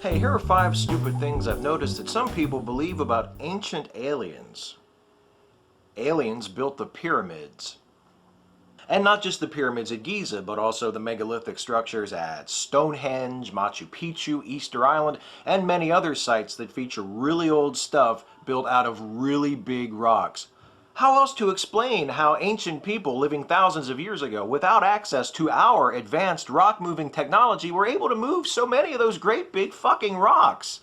Hey, here are 5 stupid things I've noticed that some people believe about ancient aliens. Aliens built the pyramids. And not just the pyramids at Giza, but also the megalithic structures at Stonehenge, Machu Picchu, Easter Island, and many other sites that feature really old stuff built out of really big rocks. How else to explain how ancient people living thousands of years ago, without access to our advanced rock-moving technology, were able to move so many of those great big fucking rocks?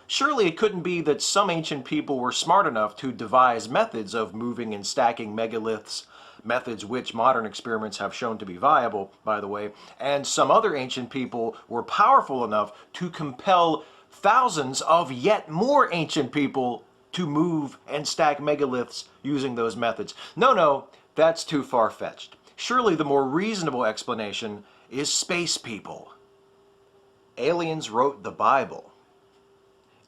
Surely it couldn't be that some ancient people were smart enough to devise methods of moving and stacking megaliths, methods which modern experiments have shown to be viable, by the way, and some other ancient people were powerful enough to compel thousands of yet more ancient people to move and stack megaliths using those methods. No, that's too far-fetched. Surely the more reasonable explanation is space people. Aliens wrote the Bible.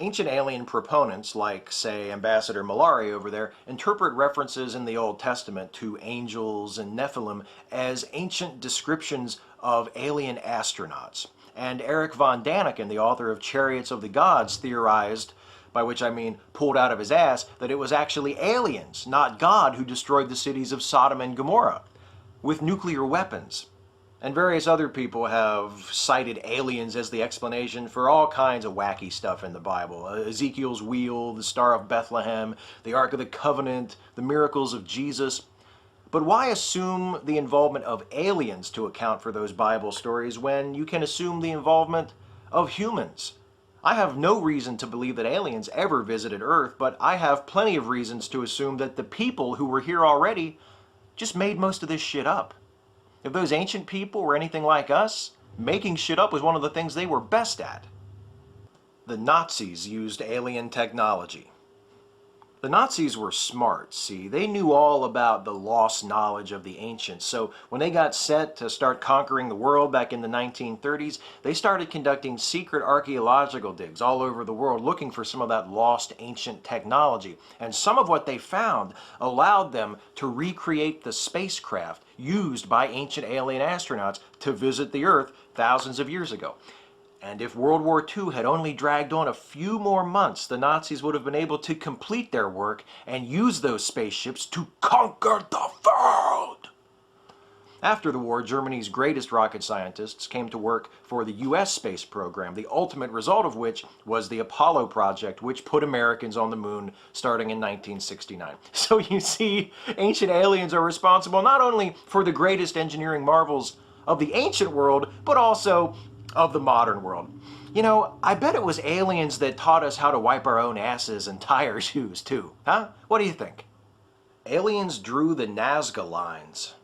Ancient alien proponents, like, say, Ambassador Malari over there, interpret references in the Old Testament to angels and Nephilim as ancient descriptions of alien astronauts. And Eric von Daniken, the author of Chariots of the Gods, theorized, by which I mean pulled out of his ass, that it was actually aliens, not God, who destroyed the cities of Sodom and Gomorrah with nuclear weapons. And various other people have cited aliens as the explanation for all kinds of wacky stuff in the Bible. Ezekiel's wheel, the Star of Bethlehem, the Ark of the Covenant, the miracles of Jesus. But why assume the involvement of aliens to account for those Bible stories when you can assume the involvement of humans? I have no reason to believe that aliens ever visited Earth, but I have plenty of reasons to assume that the people who were here already just made most of this shit up. If those ancient people were anything like us, making shit up was one of the things they were best at. The Nazis used alien technology. The Nazis were smart, see. They knew all about the lost knowledge of the ancients, so when they got set to start conquering the world back in the 1930s, they started conducting secret archaeological digs all over the world looking for some of that lost ancient technology. And some of what they found allowed them to recreate the spacecraft used by ancient alien astronauts to visit the Earth thousands of years ago. And if World War II had only dragged on a few more months, the Nazis would have been able to complete their work and use those spaceships to conquer the world. After the war, Germany's greatest rocket scientists came to work for the US space program, the ultimate result of which was the Apollo project, which put Americans on the moon starting in 1969. So you see, ancient aliens are responsible not only for the greatest engineering marvels of the ancient world, but also of the modern world. You know, I bet it was aliens that taught us how to wipe our own asses and tie our shoes too, huh? What do you think? Aliens drew the Nazca lines.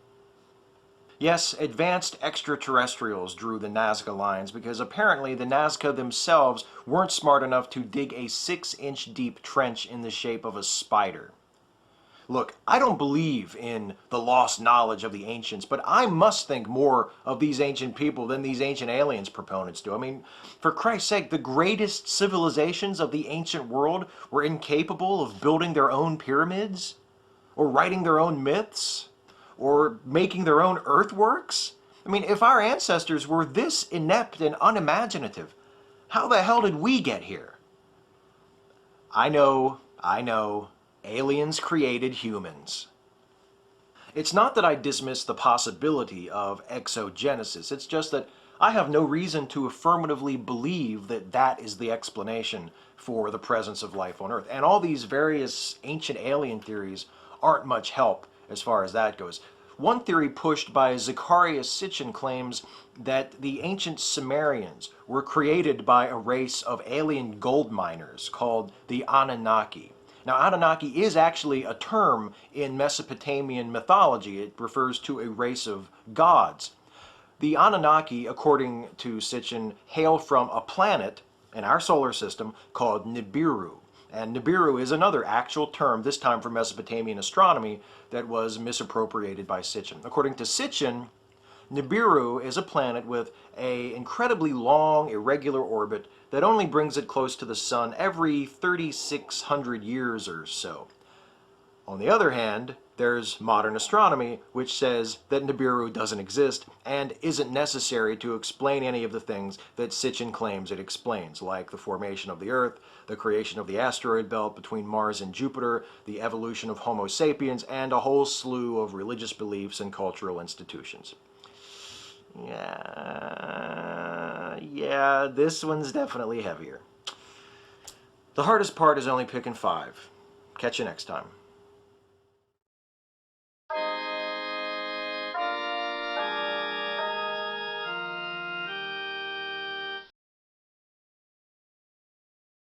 Yes, advanced extraterrestrials drew the Nazca lines because apparently the Nazca themselves weren't smart enough to dig a 6-inch deep trench in the shape of a spider. Look, I don't believe in the lost knowledge of the ancients, but I must think more of these ancient people than these ancient aliens proponents do. I mean, for Christ's sake, the greatest civilizations of the ancient world were incapable of building their own pyramids, or writing their own myths, or making their own earthworks. I mean, if our ancestors were this inept and unimaginative, how the hell did we get here? I know. Aliens created humans. It's not that I dismiss the possibility of exogenesis, it's just that I have no reason to affirmatively believe that that is the explanation for the presence of life on Earth. And all these various ancient alien theories aren't much help as far as that goes. One theory pushed by Zacharias Sitchin claims that the ancient Sumerians were created by a race of alien gold miners called the Anunnaki. Now, Anunnaki is actually a term in Mesopotamian mythology. It refers to a race of gods. The Anunnaki, according to Sitchin, hail from a planet in our solar system called Nibiru. And Nibiru is another actual term, this time for Mesopotamian astronomy, that was misappropriated by Sitchin. According to Sitchin, Nibiru is a planet with an incredibly long, irregular orbit that only brings it close to the sun every 3,600 years or so. On the other hand, there's modern astronomy, which says that Nibiru doesn't exist and isn't necessary to explain any of the things that Sitchin claims it explains, like the formation of the Earth, the creation of the asteroid belt between Mars and Jupiter, the evolution of Homo sapiens, and a whole slew of religious beliefs and cultural institutions. Yeah, this one's definitely heavier. The hardest part is only picking 5. Catch you next time.